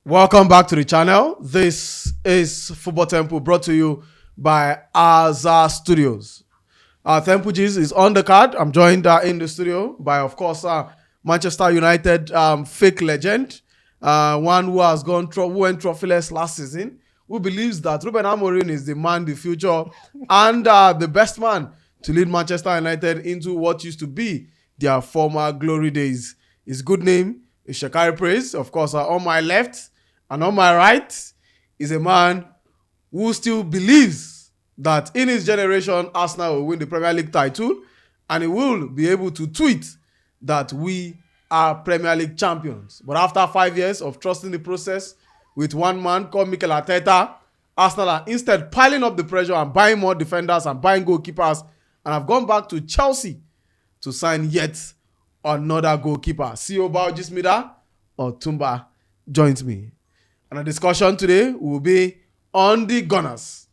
Welcome back to the channel. This is Football Temple brought to you by Azar Studios. Temple G's is on the card. I'm joined in the studio by, of course, Manchester United fake legend, one who has who went trophyless last season, who believes that Ruben Amorim is the man, the future, and the best man to lead Manchester United into what used to be their former glory days. His good name is Shakari Praise. Of course, on my left and on my right is a man who still believes that in his generation, Arsenal will win the Premier League title, and he will be able to tweet that we are Premier League champions. But after 5 years of trusting the process with one man called Mikel Arteta, Arsenal are instead piling up the pressure and buying more defenders and buying goalkeepers, and have gone back to Chelsea to sign yet another goalkeeper. CEO Baojismida Otumba joins me. And the discussion today will be on the Gunners.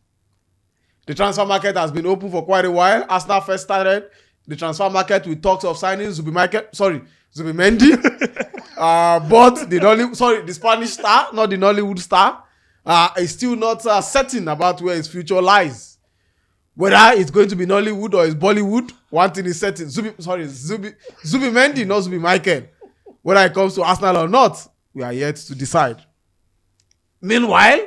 The transfer market has been open for quite a while. Arsenal first started the transfer market with talks of signing Zubimendi. But the Spanish star, not the Nollywood star, is still not certain about where his future lies. Whether it's going to be Nollywood or it's Bollywood, one thing is certain. Zubimendi, not Zubi-Michael. Whether it comes to Arsenal or not, we are yet to decide. Meanwhile,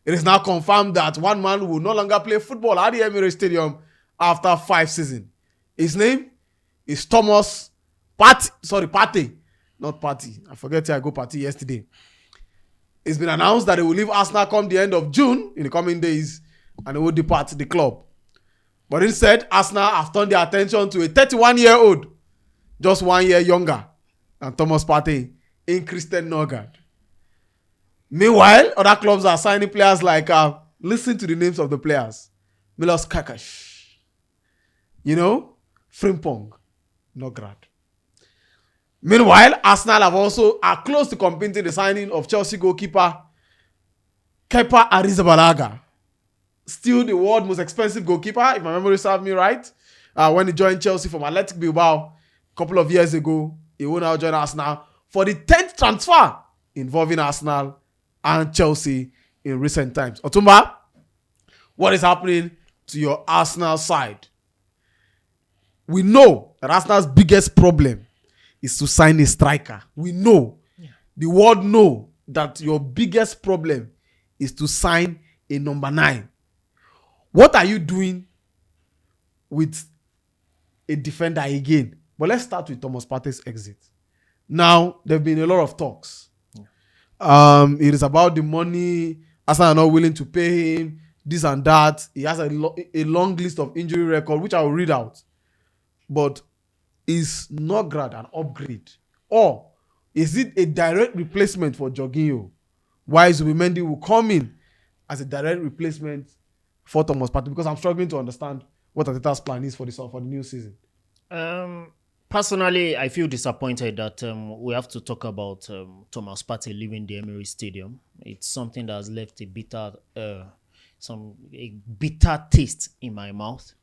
it is now confirmed that one man will no longer play football at the Emirates Stadium after 5 seasons. His name is Thomas Partey. Not Party. I forget I go party yesterday. It's been announced that he will leave Arsenal come the end of June in the coming days, and he will depart the club. But instead, Arsenal have turned their attention to a 31-year-old, just 1 year younger than Thomas Partey, in Christian Norgaard. Meanwhile, other clubs are signing players like, listen to the names of the players. Milos Kakash. Frimpong. Noorgard. Meanwhile, Arsenal are close to completing the signing of Chelsea goalkeeper Kepa Arrizabalaga. Still the world's most expensive goalkeeper, if my memory serves me right. When he joined Chelsea from Athletic Bilbao a couple of years ago, he will now join Arsenal for the 10th transfer involving Arsenal and Chelsea in recent times. Otumba, what is happening to your Arsenal side? We know that Arsenal's biggest problem is to sign a striker. We know. Yeah. The world know that your biggest problem is to sign a number 9. What are you doing with a defender again? But let's start with Thomas Partey's exit. Now, there have been a lot of talks. It is about the money. Arsenal are not willing to pay him, this and that. He has a long list of injury record, which I will read out. But is Noorgard an upgrade? Or is it a direct replacement for Jorginho? Why Zubimendi will come in as a direct replacement for Thomas Partey? Because I'm struggling to understand what Arteta's plan is for the new season. Personally, I feel disappointed that we have to talk about Thomas Partey leaving the Emirates Stadium. It's something that has left a bitter taste in my mouth.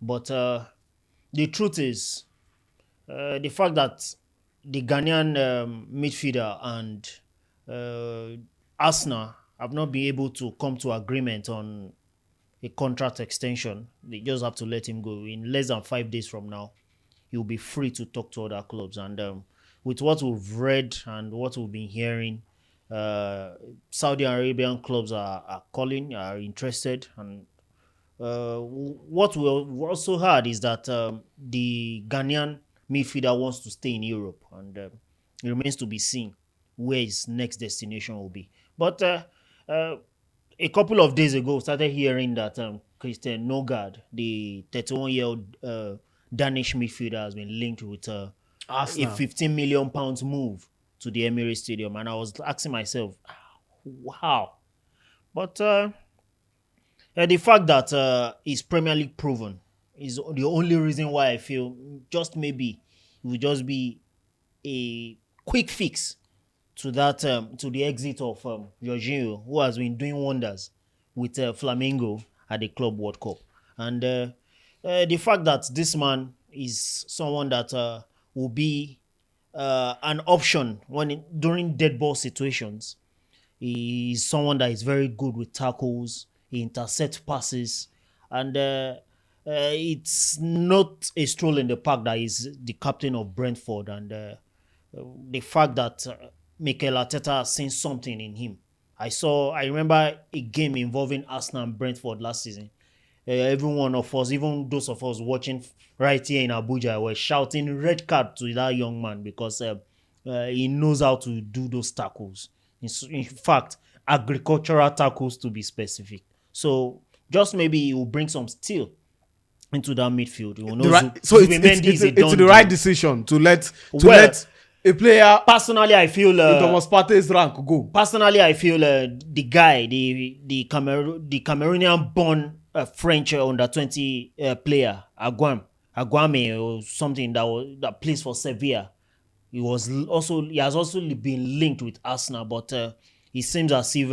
But the truth is, the fact that the Ghanaian midfielder and Arsenal have not been able to come to agreement on a contract extension, they just have to let him go. In less than 5 days from now, he'll be free to talk to other clubs. And with what we've read and what we've been hearing, Saudi Arabian clubs are calling, are interested. And what we've also heard is that the Ghanaian midfielder wants to stay in Europe. And it remains to be seen where his next destination will be. But a couple of days ago, started hearing that Christian Norgaard, the 31-year-old Danish midfielder, has been linked with a £15 million move to the Emirates Stadium. And I was asking myself, wow. But the fact that he's Premier League proven is the only reason why I feel just maybe it would just be a quick fix to that to the exit of Jorginho, who has been doing wonders with Flamengo at the Club World Cup. And the fact that this man is someone that will be an option during dead ball situations He's someone that is very good with tackles. He intercepts passes, and it's not a stroll in the park that he's the captain of Brentford, and the fact that Mikel Arteta has seen something in him. I remember a game involving Arsenal and Brentford last season. Every one of us, even those of us watching right here in Abuja, were shouting red card to that young man because he knows how to do those tackles. In fact, agricultural tackles to be specific. So just maybe he will bring some steel into that midfield. You know, So it's the right decision to let a player. Personally, I feel Thomas Partey's rank go. Personally, I feel the guy, the Cameroonian-born French under 20 player Aguame or something that plays for Sevilla. He has also been linked with Arsenal, but it seems as if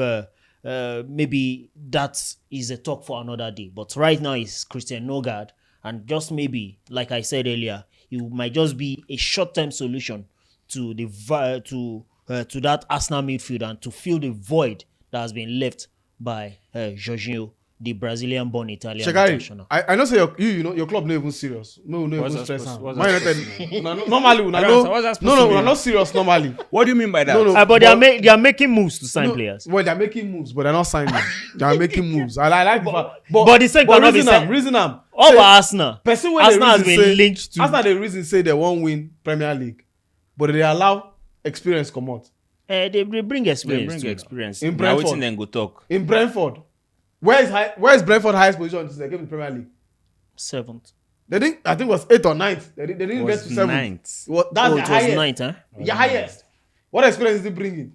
maybe that is a talk for another day. But right now it's Christian Norgaard, and just maybe, like I said earlier, it might just be a short-term solution to that Arsenal midfield and to fill the void that has been left by Jorginho, the Brazilian-born Italian international. I know say your club not even serious. No even stress. Normally, we're not serious normally. What do you mean by that? But they are making moves to sign players. Well, they're making moves, but they're not signing. They are making moves. I like the fact. But the same cannot be said. Reason them. All about Arsenal. Arsenal has been linked to. Arsenal the reason say they won't win Premier League, but they allow experience come out. They bring experience. In Brentford, then go talk. In Brentford, where is Brentford highest position since they came to Premier League? 7th. I think it was 8th or 9th. They didn't get to 7th. That's the highest. 9th, huh? Your highest. What experience is he bringing?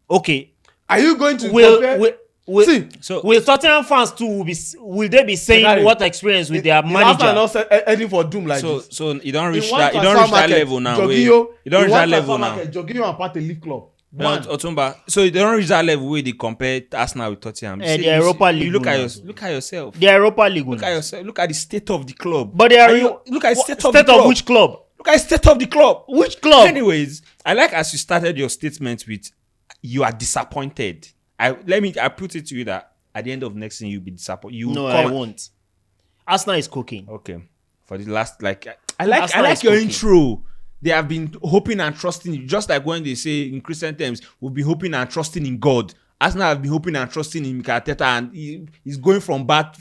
Okay. Are you going to compare? Will Tottenham fans too will they be saying what experience with their manager? After not heading for doom like this. So you don't reach that. You don't reach that level now. You don't reach that level now. Jorginho and Partey leave club. Otumba. So you don't reach that level where they compare Arsenal with Tottenham. The Europa League. Look at yourself. The Europa League. Look at yourself. Look at the state of the club. But look at the state of the club. Which club? Look at the state of the club. Which club? Anyways, I like as you started your statement with you are disappointed. I put it to you that at the end of next season you'll be disappointed. I won't. Arsenal is cooking. Okay. For the last I like your intro. They have been hoping and trusting you, just like when they say in Christian terms, we'll be hoping and trusting in God. Arsenal have been hoping and trusting in Mikel Arteta, and he's going from bad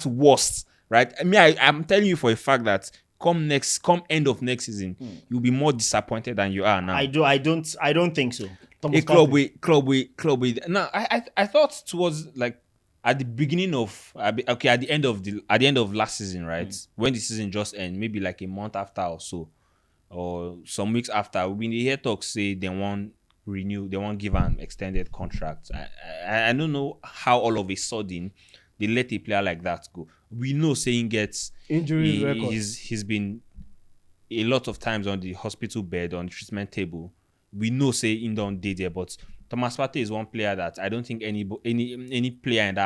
to worst, right? I mean, I'm telling you for a fact that come end of next season, you'll be more disappointed than you are now. I don't think so. A club with. No, I thought towards like at the beginning of at the end of last season, right? When the season just ended, maybe like a month after or so, or some weeks after, when the hear talks say they won't renew, they won't give an extended contract. I don't know how all of a sudden they let a player like that go. We know saying gets injury record. He's been a lot of times on the hospital bed, on the treatment table. We know say he don't did there, but Thomas Partey is one player that I don't think any player in the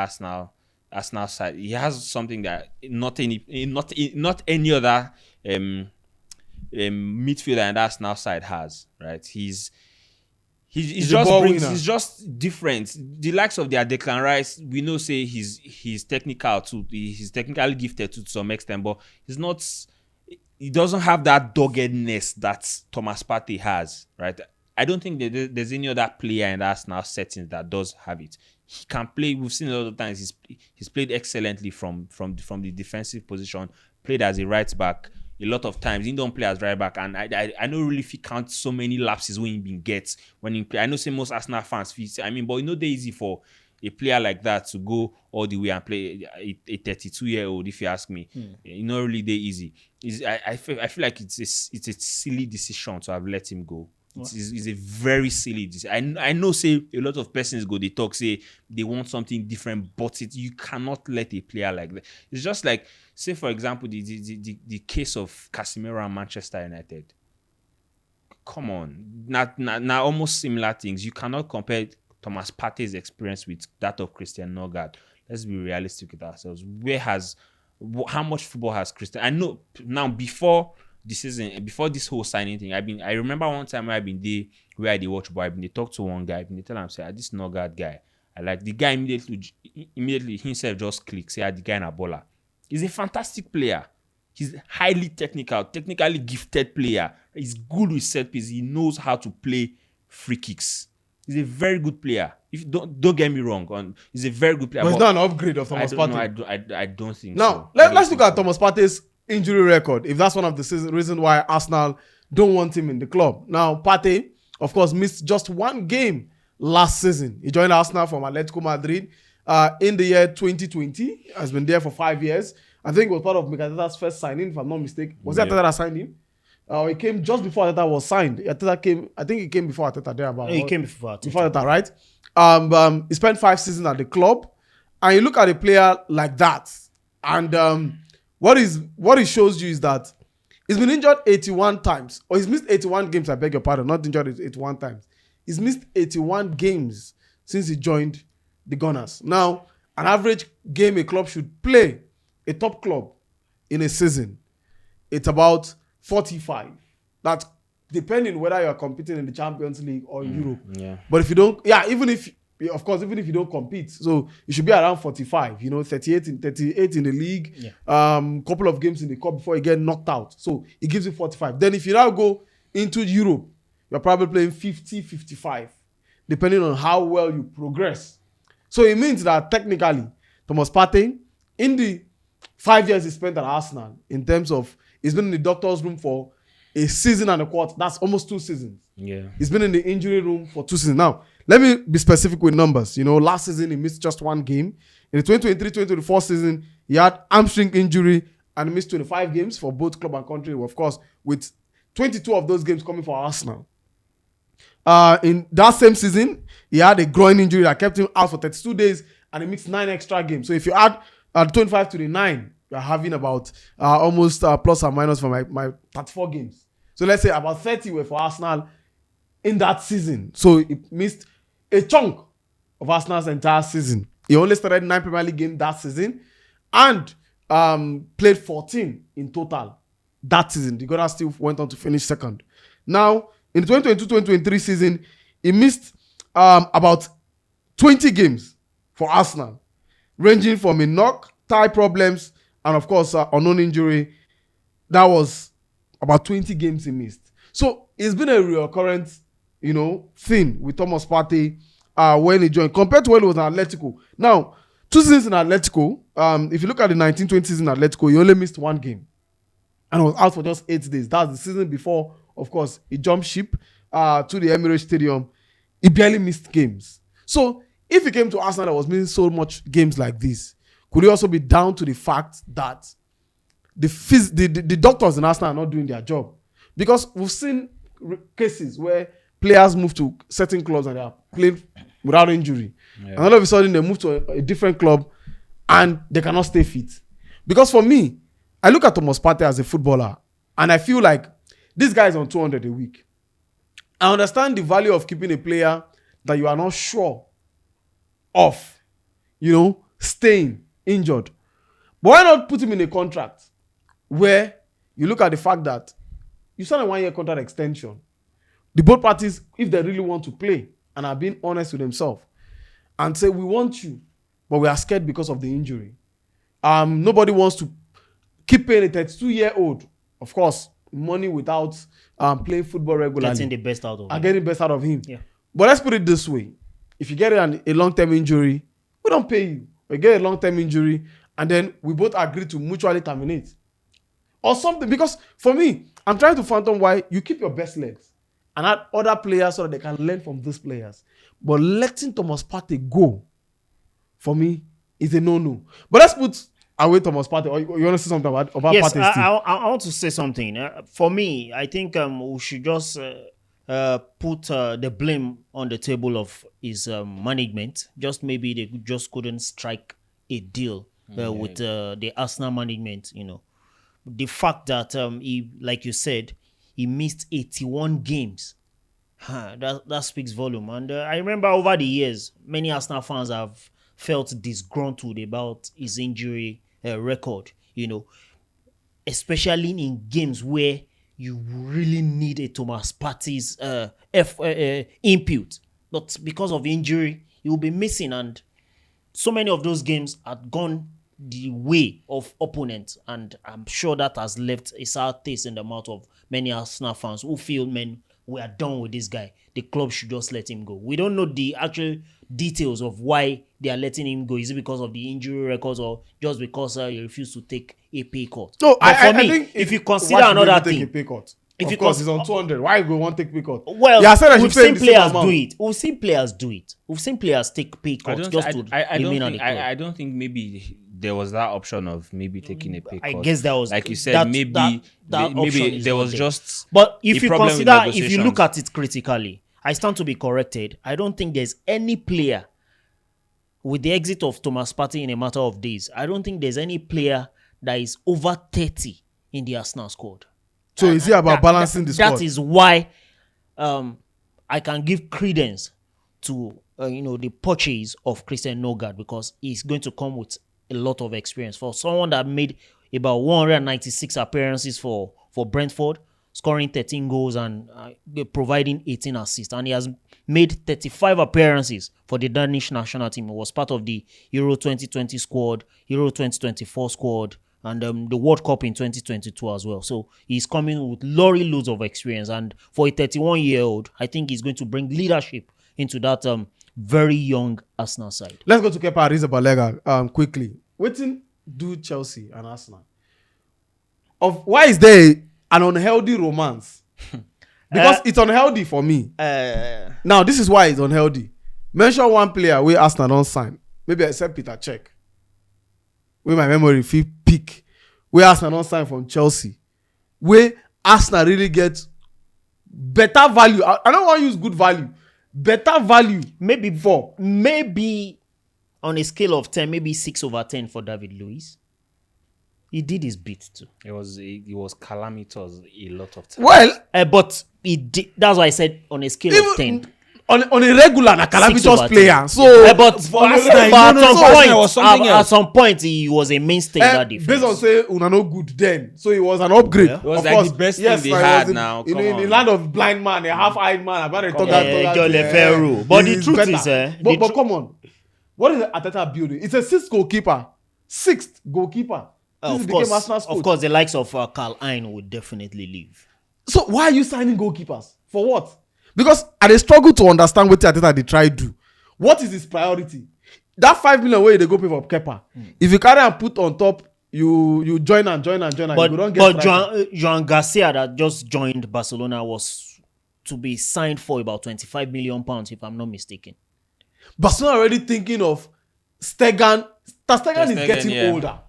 Arsenal side, he has something that not any other midfielder in the Arsenal side has, right? He's just different. The likes of their Declan Rice, we know say he's technical too. He's technically gifted to some extent, but he doesn't have that doggedness that Thomas Partey has, right? I don't think there's any other player in the Arsenal settings that does have it. He can play. We've seen a lot of times he's played excellently from the defensive position. Played as a right back a lot of times. He don't play as right back, and I don't really if he count so many lapses when he been gets when he play. I know say most Arsenal fans feel. I mean, but they're easy for a player like that to go all the way and play a 32-year-old. If you ask me, not really that easy. I feel like it's a silly decision to have let him go. It's a very silly decision. I know say a lot of persons go, they talk, say they want something different, but you cannot let a player like that. It's just like, say for example, the case of Casemiro and Manchester United. Come on. Now almost similar things. You cannot compare Thomas Partey's experience with that of Christian Norgaard. Let's be realistic with ourselves. How much football has Christian? I know now before this season, before this whole signing thing, I remember one time where I've been there where they watch boy, they talk to one guy, they tell him, say, this Norgard guy. I like the guy immediately himself just clicks. Say, the guy in a baller. He's a fantastic player. He's highly technically gifted player. He's good with set piece. He knows how to play free kicks. He's a very good player. If don't get me wrong, he's a very good player. But it's not an upgrade of Thomas Partey. I don't think now, so. Let's look at Thomas Partey's injury record. If that's one of the reasons why Arsenal don't want him in the club. Now, Partey, of course, missed just one game last season. He joined Arsenal from Atletico Madrid in the year 2020. Has been there for 5 years. I think it was part of Arteta's first signing, if I'm not mistaken. Was it Arteta that signed him? He came just before Arteta was signed. I think he came before Arteta there about. He came before Arteta. Before Arteta, right? He spent 5 seasons at the club. And you look at a player like that, and what it shows you is that he's been injured 81 times. Or he's missed 81 games, I beg your pardon, not injured 81 times. He's missed 81 games since he joined the Gunners. Now, an average game a club should play, a top club, in a season, it's about 45. That's depending whether you're competing in the Champions League or in Europe. Yeah. But if you don't, even if you don't compete, so you should be around 45, 38 in the league, couple of games in the cup before you get knocked out. So it gives you 45. Then if you now go into Europe, you're probably playing 50, 55, depending on how well you progress. So it means that technically, Thomas Partey, in the 5 years he spent at Arsenal, in terms of, he's been in the doctor's room for a season and a quarter. That's almost 2 seasons. Yeah. He's been in the injury room for 2 seasons. Now, let me be specific with numbers. Last season he missed just 1 game. In the 2023-2024 season, he had hamstring injury and missed 25 games for both club and country, of course, with 22 of those games coming for Arsenal. In that same season, he had a groin injury that kept him out for 32 days and he missed 9 extra games. So if you add 25 to the 9, you're having about almost plus or minus for my 34 games. So let's say about 30 were for Arsenal in that season. So he missed a chunk of Arsenal's entire season. He only started 9 Premier League games that season and played 14 in total that season. The Gunners still went on to finish second. Now, in the 2022-2023 season, he missed about 20 games for Arsenal, ranging from a knock, thigh problems, and of course, unknown injury. That was about 20 games he missed. So it's been a recurrent, thing with Thomas Partey when he joined, compared to when he was in Atletico. Now, 2 seasons in Atletico, if you look at the 1920 season in Atletico, he only missed 1 game and was out for just 8 days. That's the season before, of course, he jumped ship to the Emirates Stadium. He barely missed games. So if he came to Arsenal that was missing so much games like this, could it also be down to the fact that the doctors in Arsenal are not doing their job? Because we've seen cases where players move to certain clubs and they are playing without injury. Yeah. And all of a sudden they move to a different club and they cannot stay fit. Because for me, I look at Thomas Partey as a footballer and I feel like this guy is on 200 a week. I understand the value of keeping a player that you are not sure of, staying injured. But why not put him in a contract where you look at the fact that you sign a 1-year contract extension. The both parties, if they really want to play and are being honest with themselves and say, we want you, but we are scared because of the injury. Nobody wants to keep paying a 32-year-old, of course, money without playing football regularly. Getting the best out of him. Getting the best out of him. Yeah. But let's put it this way. If you get a long-term injury, we don't pay you. We get a long-term injury and then we both agree to mutually terminate. Or something. Because for me, I'm trying to fathom why you keep your best legs and add other players so that they can learn from these players. But letting Thomas Partey go, for me, is a no-no. But let's put away Thomas Partey. Or you want to say something about yes, Partey? I want to say something. For me, I think we should just put the blame on the table of his management. Just maybe they just couldn't strike a deal with the Arsenal management, The fact that he, like you said, he missed 81 games. That speaks volume. And I remember over the years, many Arsenal fans have felt disgruntled about his injury record, especially in games where you really need a Thomas Partey's input. But because of injury, he will be missing, and so many of those games had gone the way of opponents, and I'm sure that has left a sour taste in the mouth of many Arsenal fans who feel, man, we are done with this guy. The club should just let him go. We don't know the actual details of why they are letting him go. Is it because of the injury records or just because he refused to take a pay cut? No, but for me, I think if you consider another thing, a pay cut. If Of you course, he's on 200. Why you go want take pay cut? well, Yeah, I said I we've should pay him seen the same players amount. do it. We've seen players do it. We've seen players take pay cuts just to remain at the club. I don't think maybe there was that option of maybe taking a pay cut. I guess that was, like you said, that maybe option maybe is there not was there. just. But if a you problem with consider, if you negotiations. look at it critically, I stand to be corrected. I don't think there's any player, with the exit of Thomas Partey in a matter of days, I don't think there's any player that is over 30 in the Arsenal squad. So is it about balancing the squad? That is why I can give credence to the purchase of Christian Norgaard, because he's going to come with a lot of experience. For someone that made about 196 appearances for Brentford, scoring 13 goals and providing 18 assists, and he has made 35 appearances for the Danish national team. He was part of the Euro 2020 squad, Euro 2024 squad, and the World Cup in 2022 as well. So he's coming with loads of experience. And for a 31-year-old, I think he's going to bring leadership into that very young Arsenal side. Let's go to Kepa Arrizabalaga quickly. Waiting do Chelsea and Arsenal? Why is there an unhealthy romance? Because it's unhealthy for me. Now, this is why it's unhealthy. Mention one player where Arsenal don't sign. Maybe except Peter Cech. Where my memory feel peak. Where Arsenal don't sign from Chelsea. Where Arsenal really gets better value. I don't want to use good value. Better value. Maybe on a scale of 10, maybe 6/10 for David Luiz. He did his bit too. It was calamitous a lot of times. Well, but he did. That's why I said on a scale of 10. On a regular, a calamitous 6/10. player. So, But at some point, he was a mainstay in that defense. based on say Una no good then, so it was an upgrade. Yeah. It was Of like course, the best yes, thing they it had was now. in Come the on. land of blind man, a half-eyed man. About to But the truth is, but come on, what is the Arteta building? It's a sixth goalkeeper. This became Arsenal's coach. of course, the likes of Carl Hein would definitely leave. So why are you signing goalkeepers? For what? Because I struggle to understand what Arteta they try to do. What is his priority? That 5 million where they go pay for Kepa. If you carry and put on top, you join and you don't get. But Joan Garcia that just joined Barcelona was to be signed for about £25 million, if I'm not mistaken. Barcelona already thinking of Stegen. Stegen is getting older.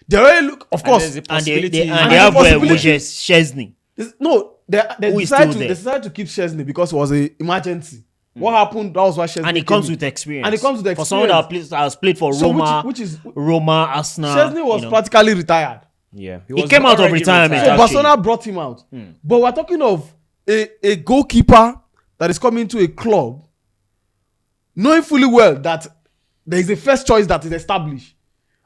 They already look, of course, And they And have the possibility- Chesney. No, they Who is still there? decided to keep Chesney because it was an emergency. What happened? That was why Chesney And it came comes in. with experience. And it comes with For someone experience. that has played for So Roma, which is Arsenal. Chesney was practically retired. Yeah, He came out of already retirement. So retired. Barcelona brought him out. But we're talking of a goalkeeper that is coming to a club knowing fully well that there is a first choice that is established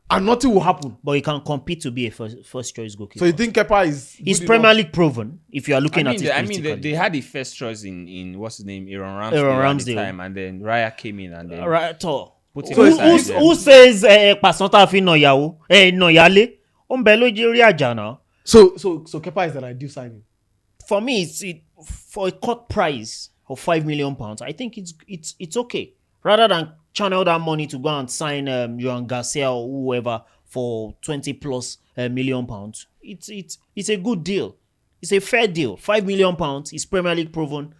and nothing will happen. But he can compete to be a first choice goalkeeper. So you think Kepa is He's good Premier enough? League proven, if you are looking at it I mean, critically. they had the first choice in what's his name, Aaron Ramsdale, Aaron at the Ramsdale. time, and then Raya came in and then Right, put him who, aside there. who says Pasanta fi Noyale? Noyale? Ombelo Jiri Ajana. So Kepa is an ideal signing. For me, for a cut price of £5 million, I think it's okay. Rather than channel that money to go and sign Joan Garcia or whoever for 20 plus million pounds, it's a good deal. It's a fair deal. £5 million. He's Premier League proven.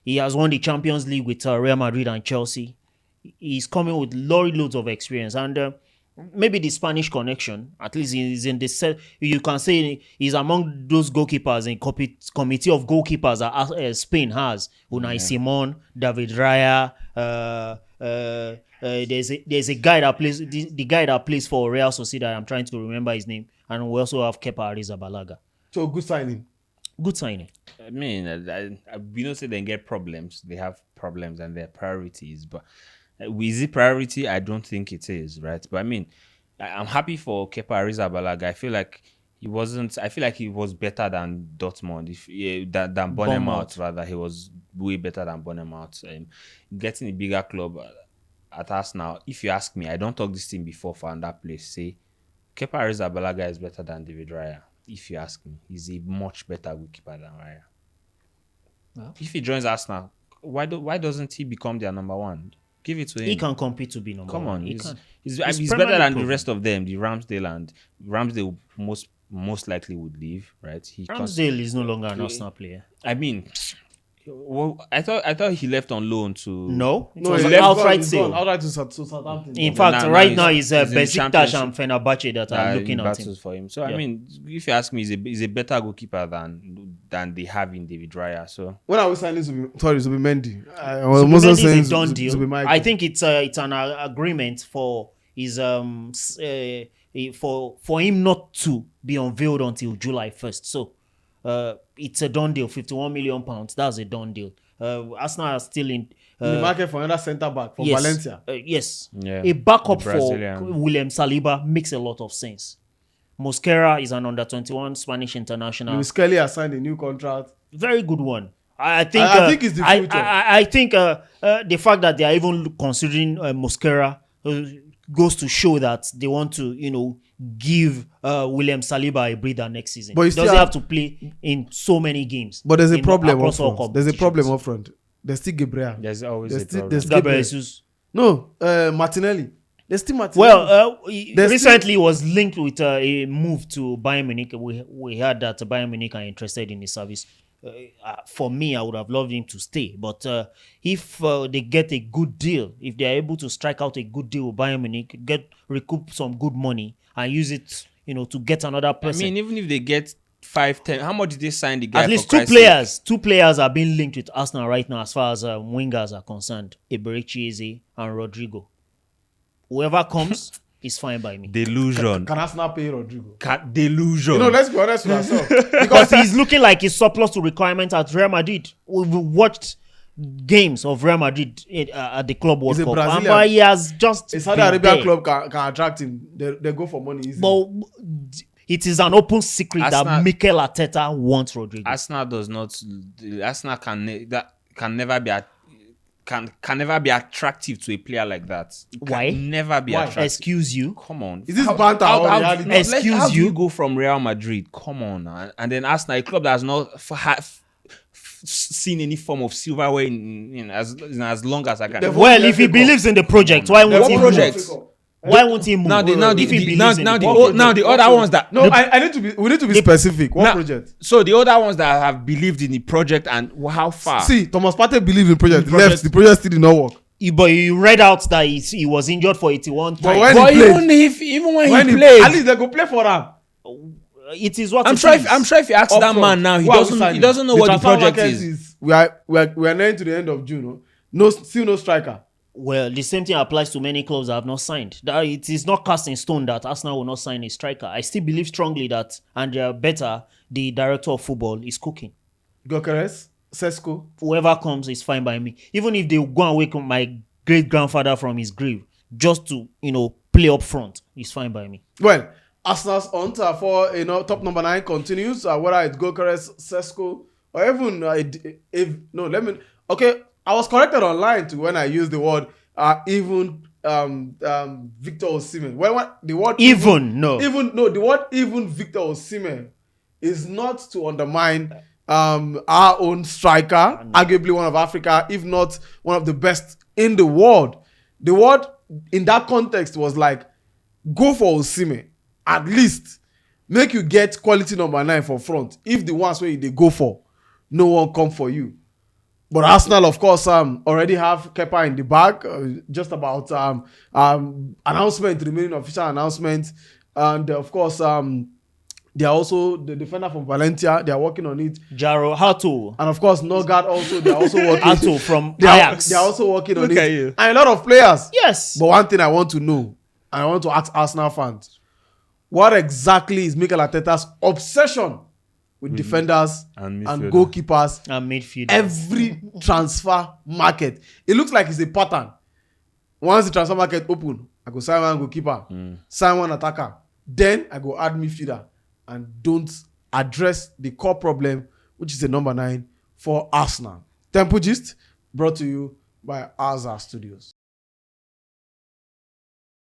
He has won the Champions League with Real Madrid and Chelsea. He's coming with loads of experience, and maybe the Spanish connection. At least he's in the set. You can say he's among those goalkeepers in committee of goalkeepers that Spain has. Unai Simon, David Raya. There's a guy that plays the guy that plays for Real Sociedad. I'm trying to remember his name, and we also have Kepa Arrizabalaga. So good signing. Good signing. I mean, we don't say they get problems. They have problems and their priorities. But is it priority? I don't think it is, right? But I mean, I'm happy for Kepa Arrizabalaga. I feel like He wasn't. I feel like he was better than Dortmund. Than Bournemouth rather. He was way better than Bournemouth. Getting a bigger club at Arsenal. If you ask me, I don't talk this thing before for that place. Say, Kepa Arrizabalaga is better than David Raya. If you ask me, he's a much better goalkeeper than Raya. Well, if he joins Arsenal, why doesn't he become their number one? Give it to him. He can compete to be number one. Come on, he's better than the rest of them. The Ramsdale most likely would leave, right? Ramsdale is no longer an Arsenal player. I mean, well, I thought he left on loan to. No, he was left outright sale. Outright to Southampton. In fact, right now he's in Besiktas and Fenerbahce that are looking at him for him. So I mean, if you ask me, he's a better goalkeeper than they have in David Raya. So when are we signing to be Mendy? Mendy is a done deal. I think it's an agreement for his for him not to be unveiled until July 1st. So it's a done deal. £51 million. That's a done deal. Arsenal are still in the market for another centre back for Valencia. Yes. Yeah. A backup for William Saliba makes a lot of sense. Mosquera is an under-21 Spanish international. Luis Kelly has signed a new contract. Very good one. I think it's the future. I think the fact that they are even considering Mosquera goes to show that they want to, give William Saliba a breather next season. But he doesn't have to play in so many games. But there's a problem up front. There's a problem up front. There's still Gabriel. There's always a problem. There's Gabriel Jesus. No, Martinelli. There's still Martinelli. Well, recently was linked with a move to Bayern Munich. We heard that Bayern Munich are interested in his service. For me, I would have loved him to stay. But if they get a good deal, if they are able to strike out a good deal with Bayern Munich, recoup some good money and use it, to get another person. I mean, even if they get 5-10, how much did they sign the guy? At least two players are being linked with Arsenal right now as far as wingers are concerned. Eberechi Eze and Rodrigo. Whoever comes is fine by me. Delusion. Can Arsenal pay Rodrigo? Delusion. Let's be honest with ourselves. Because he's looking like he's surplus to requirements at Real Madrid. We've watched games of Real Madrid at the Club World Cup. But he has just a Saudi Arabian club can attract him. They go for money easily. But it is an open secret that Mikel Arteta wants Rodrigo. Arsenal does not. Arsenal can never be attractive to a player like that. Why? Never be attractive. Excuse you. Come on. Is this banter or reality? How do you go from Real Madrid? Come on, and then Arsenal, a club that has not seen any form of silverware in as long as I can. Well, if he believes in the project, why won't he move? Why won't he move? Now the other ones that we need to be specific. What project? So the other ones that have believed in the project and how far? See, Thomas Partey believed in the project. Left. The project still did not work. But you read out that he was injured for 81 times. But even when he played, at least they go play for him. It is what I'm sure if you ask that man now, he doesn't know what the project is. We are nearing to the end of June. Still no striker. Well, the same thing applies to many clubs that have not signed. That it is not cast in stone that Arsenal will not sign a striker. I still believe strongly that, and better, the director of football is cooking. Gyokeres, Sesko. Whoever comes is fine by me. Even if they go and wake my great-grandfather from his grave just to, play up front, is fine by me. Well, Arsenal's hunt for top number 9 continues. Whether it's Gyokeres, Sesko, or even I was corrected online too when I used the word even Victor Osimhen. The word the word even Victor Osimhen is not to undermine our own striker, arguably one of Africa, if not one of the best in the world. The word in that context was like, go for Osimhen. At least make you get quality number 9 for front. If the ones where they go for, no one come for you. But Arsenal, of course, already have Kepa in the bag. Just about announcement, remaining official announcement. And of course, they are also the defender from Valencia. They are working on it. Jaro Hato. And of course, Noorgard also. They are also working. Hato from Ajax. They are also working on Look it. at you. And a lot of players. Yes. But one thing I want to know, and I want to ask Arsenal fans, what exactly is Mikel Arteta's obsession with defenders and goalkeepers and midfielders? Every transfer market, it looks like it's a pattern. Once the transfer market open, I go sign one goalkeeper, sign one attacker, then I go add midfielder, and don't address the core problem, which is the number 9 for Arsenal. Temple Gist brought to you by Azar Studios.